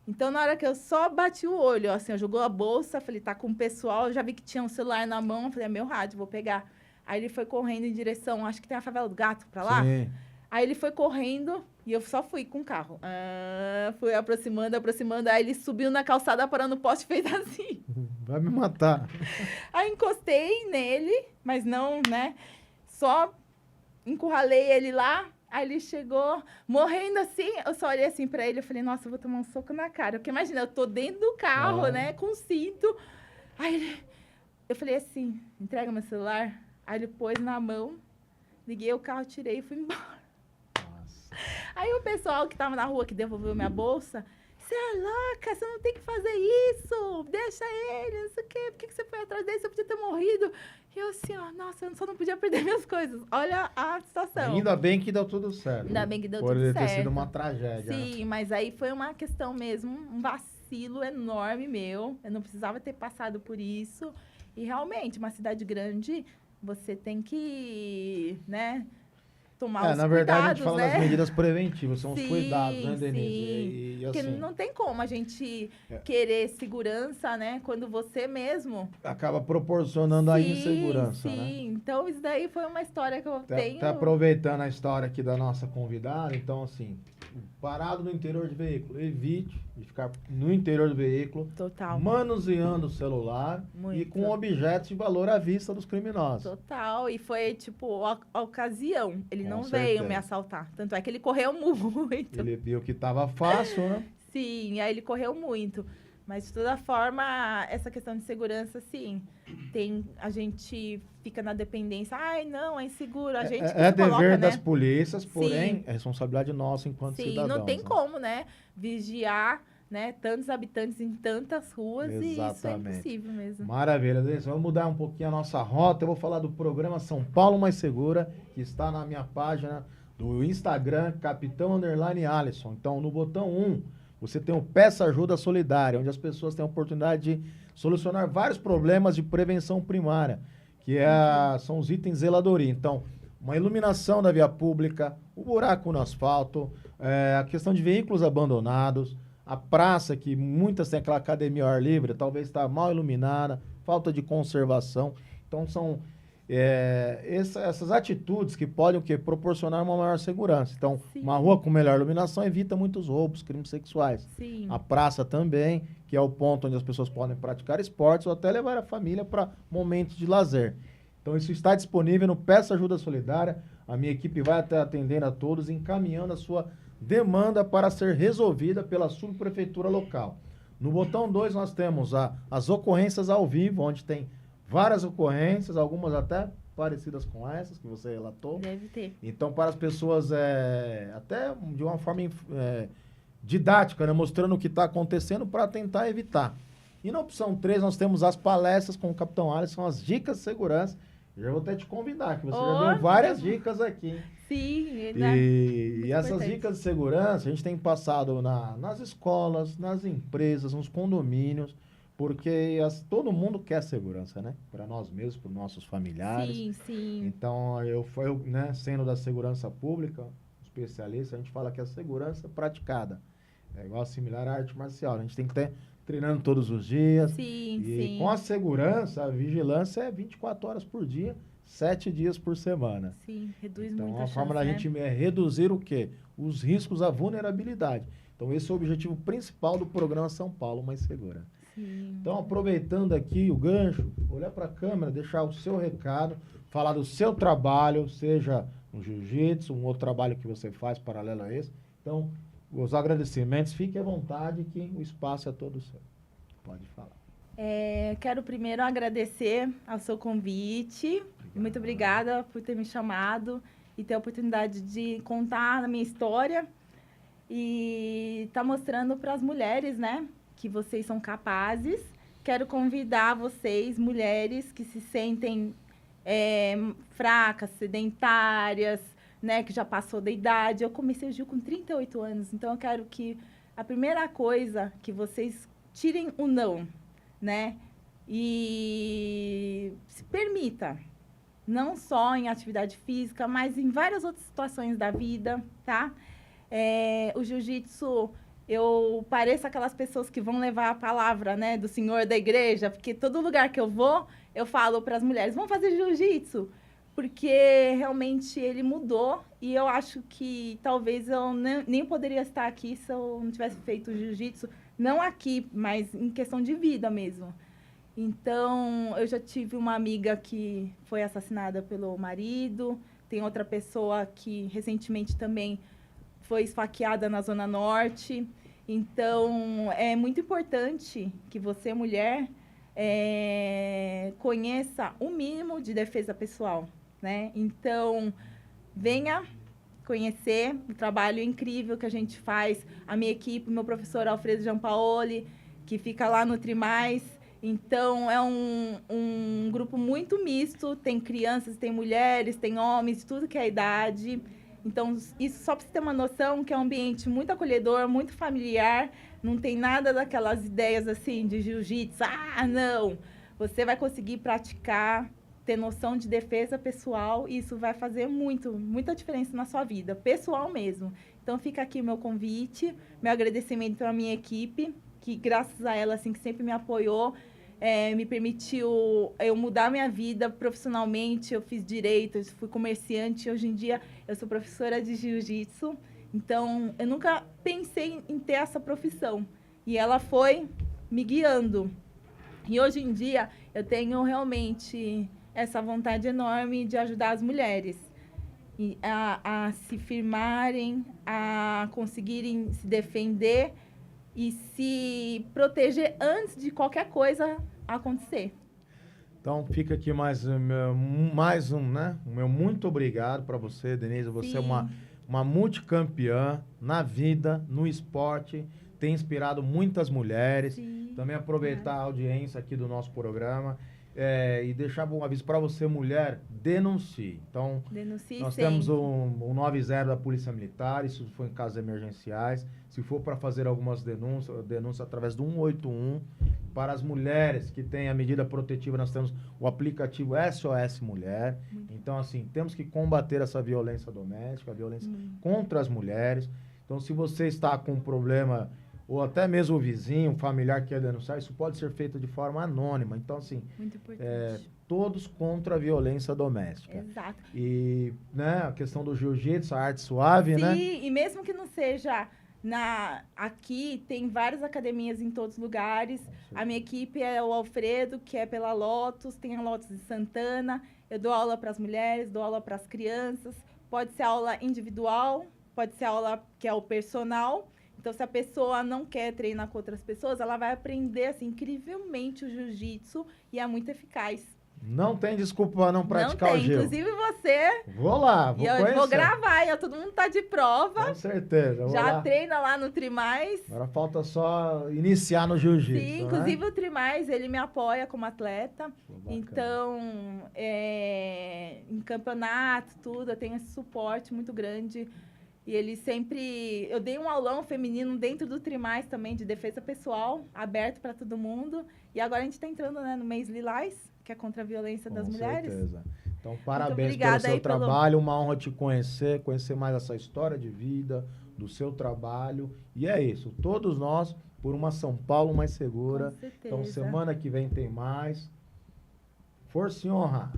B: Então, na hora que eu só bati o olho, assim, eu jogou a bolsa, falei, tá com o pessoal, eu já vi que tinha um celular na mão, falei, é meu rádio, vou pegar. Aí ele foi correndo em direção, acho que tem a Favela do Gato pra lá.
A: Sim.
B: Aí ele foi correndo e eu só fui com o carro. Fui aproximando, aí ele subiu na calçada, parou no poste e fez assim.
A: Vai me matar.
B: Aí encostei nele, mas não, né? Só encurralei ele lá. Aí ele chegou morrendo assim. Eu só olhei assim pra ele. Eu falei, nossa, eu vou tomar um soco na cara. Porque imagina, eu tô dentro do carro, né? Com cinto. Eu falei assim, entrega meu celular. Aí ele pôs na mão. Liguei o carro, tirei e fui embora. Nossa. Aí o pessoal que tava na rua, que devolveu minha bolsa... Você é louca, você não tem que fazer isso, deixa ele, não sei o quê, por que você foi atrás dele, você podia ter morrido. E eu assim, nossa, eu só não podia perder minhas coisas. Olha a situação.
A: Ainda bem que deu tudo certo.
B: Ainda bem que deu tudo
A: Poderia
B: certo.
A: ter sido uma tragédia.
B: Sim, mas aí foi uma questão mesmo, um vacilo enorme meu. Eu não precisava ter passado por isso. E realmente, uma cidade grande, você tem que, né... tomar os
A: na verdade,
B: cuidados,
A: a gente fala
B: né?
A: das medidas preventivas, são
B: Sim,
A: os cuidados, né, Denise?
B: sim.
A: E
B: Porque
A: assim,
B: não tem como a gente querer segurança, né? Quando você mesmo...
A: acaba proporcionando a insegurança, né?
B: Sim, então isso daí foi uma história que eu tenho...
A: Tá aproveitando a história aqui da nossa convidada, então assim, parado no interior do veículo, evite de ficar no interior do veículo,
B: Total.
A: manuseando o celular e com objetos de valor à vista dos criminosos.
B: Total, e foi tipo a ocasião, ele não
A: certeza.
B: veio me assaltar, tanto é que ele correu muito.
A: Ele viu que tava fácil, né?
B: Sim, aí ele correu muito. Mas, de toda forma, essa questão de segurança, sim. A gente fica na dependência. Ai, não, é inseguro. A gente
A: é dever
B: coloca,
A: das
B: né?
A: polícias, porém,
B: Sim.
A: é responsabilidade nossa enquanto cidadãos.
B: Sim, não tem
A: né?
B: como, né? Vigiar, né? Tantos habitantes em tantas ruas.
A: Exatamente.
B: E isso é impossível mesmo.
A: Maravilha, Denise. Vamos mudar um pouquinho a nossa rota. Eu vou falar do programa São Paulo Mais Segura, que está na minha página do Instagram, Capitão_Alisson. Então, no botão 1, você tem o Peça Ajuda Solidária, onde as pessoas têm a oportunidade de solucionar vários problemas de prevenção primária, que são os itens zeladoria. Então, uma iluminação da via pública, o buraco no asfalto, a questão de veículos abandonados, a praça, que muitas têm aquela academia ao ar livre, talvez está mal iluminada, falta de conservação. Então, são essas atitudes que podem proporcionar uma maior segurança. Então,
B: Sim.
A: uma rua com melhor iluminação evita muitos roubos, crimes sexuais.
B: Sim.
A: A praça também, que é o ponto onde as pessoas podem praticar esportes ou até levar a família para momentos de lazer. Então, isso está disponível no Peça Ajuda Solidária. A minha equipe vai até atendendo a todos, encaminhando a sua demanda para ser resolvida pela subprefeitura local. No botão 2, nós temos as ocorrências ao vivo, onde tem várias ocorrências, algumas até parecidas com essas que você relatou.
B: Deve ter.
A: Então, para as pessoas, até de uma forma didática, né, mostrando o que está acontecendo para tentar evitar. E na opção 3, nós temos as palestras com o Capitão Alisson, são as dicas de segurança. Eu já vou até te convidar, que você já deu várias dicas aqui.
B: Sim,
A: e essas dicas de segurança, a gente tem passado nas escolas, nas empresas, nos condomínios, porque todo mundo quer segurança, né? Para nós mesmos, para os nossos familiares.
B: Sim, sim.
A: Então, né, sendo da segurança pública, especialista, a gente fala que a segurança praticada é igual similar à arte marcial. A gente tem que estar treinando todos os dias.
B: Sim,
A: e
B: sim.
A: com a segurança, a vigilância é 24 horas por dia, 7 dias por semana.
B: Sim, reduz
A: então,
B: muito
A: a
B: a
A: forma
B: chance,
A: da gente reduzir o quê? Os riscos, a vulnerabilidade. Então, esse é o objetivo principal do programa São Paulo Mais Segura.
B: Sim.
A: Então, aproveitando aqui o gancho, olhar para a câmera, deixar o seu recado, falar do seu trabalho, seja no jiu-jitsu, um outro trabalho que você faz paralelo a esse. Então, os agradecimentos, fique à vontade que o espaço é todo seu. Pode falar.
B: Quero primeiro agradecer ao seu convite. Muito obrigada por ter me chamado e ter a oportunidade de contar a minha história e estar mostrando para as mulheres, né, que vocês são capazes. Quero convidar vocês, mulheres que se sentem fracas, sedentárias, né, que já passou da idade. Eu comecei o jiu com 38 anos, então eu quero que a primeira coisa que vocês tirem o não, né, e se permita, não só em atividade física, mas em várias outras situações da vida, tá? O jiu-jitsu, eu pareço aquelas pessoas que vão levar a palavra, né, do senhor da igreja, porque todo lugar que eu vou, eu falo para as mulheres, vão fazer jiu-jitsu, porque realmente ele mudou e eu acho que talvez eu nem poderia estar aqui se eu não tivesse feito jiu-jitsu, não aqui, mas em questão de vida mesmo. Então, eu já tive uma amiga que foi assassinada pelo marido, tem outra pessoa que recentemente também foi esfaqueada na Zona Norte. Então, é muito importante que você, mulher, conheça o mínimo de defesa pessoal, né? Então, venha conhecer o trabalho incrível que a gente faz, a minha equipe, meu professor Alfredo Giampaoli, que fica lá no Trimais. Então, é um grupo muito misto, tem crianças, tem mulheres, tem homens, tudo que é idade. Então, isso só para você ter uma noção que é um ambiente muito acolhedor, muito familiar, não tem nada daquelas ideias assim de jiu-jitsu, não. Você vai conseguir praticar, ter noção de defesa pessoal e isso vai fazer muita diferença na sua vida, pessoal mesmo. Então, fica aqui o meu convite, meu agradecimento à minha equipe, que graças a ela, assim, que sempre me apoiou, me permitiu eu mudar minha vida profissionalmente. Eu fiz direito, eu fui comerciante, hoje em dia eu sou professora de jiu-jitsu. Então, eu nunca pensei em ter essa profissão. E ela foi me guiando. E hoje em dia eu tenho realmente essa vontade enorme de ajudar as mulheres a se firmarem, a conseguirem se defender e se proteger antes de qualquer coisa acontecer.
A: Então, fica aqui mais um, né? O meu muito obrigado para você, Denise. Você é uma multicampeã na vida, no esporte, tem inspirado muitas mulheres.
B: Sim.
A: Também aproveitar a audiência aqui do nosso programa e deixar um aviso para você, mulher, denuncie. Então,
B: denuncie
A: nós
B: sempre.
A: temos o 90 da Polícia Militar, isso foi em casos emergenciais. Se for para fazer algumas denúncias através do 181. Para as mulheres que têm a medida protetiva, nós temos o aplicativo SOS Mulher. Então, assim, temos que combater essa violência doméstica, a violência contra as mulheres. Então, se você está com um problema, ou até mesmo o vizinho, um familiar que quer denunciar, isso pode ser feito de forma anônima. Então, assim,
B: Muito importante.
A: todos contra a violência doméstica.
B: Exato.
A: E, né, a questão do jiu-jitsu, a arte suave,
B: Sim,
A: né?
B: e mesmo que não seja aqui, tem várias academias em todos os lugares. A minha equipe é o Alfredo, que é pela Lotus, tem a Lotus de Santana. Eu dou aula para as mulheres, dou aula para as crianças. Pode ser aula individual, pode ser aula que é o personal. Então, se a pessoa não quer treinar com outras pessoas, ela vai aprender assim, incrivelmente o jiu-jitsu e é muito eficaz.
A: Não tem desculpa para não praticar
B: não tem.
A: o Gil.
B: Inclusive você.
A: Vou lá, vou
B: E eu
A: conhecer.
B: vou gravar, e todo mundo tá de prova.
A: Com certeza. Vou
B: Já
A: lá.
B: treina lá no Trimais.
A: Agora falta só iniciar no jiu-jitsu.
B: Sim,
A: né?
B: inclusive o Trimais, ele me apoia como atleta.
A: Pô, bacana.
B: Então, em campeonato, tudo, eu tenho esse suporte muito grande. E ele sempre... Eu dei um aulão feminino dentro do Trimais também, de defesa pessoal, aberto para todo mundo. E agora a gente está entrando, né, no mês Lilás, que é contra a violência das mulheres.
A: Com certeza. Então, parabéns pelo
B: obrigada
A: seu
B: aí
A: trabalho. Uma honra te conhecer mais essa história de vida, do seu trabalho. E é isso. Todos nós, por uma São Paulo mais segura.
B: Com certeza.
A: Então, semana que vem tem mais. Força e honra.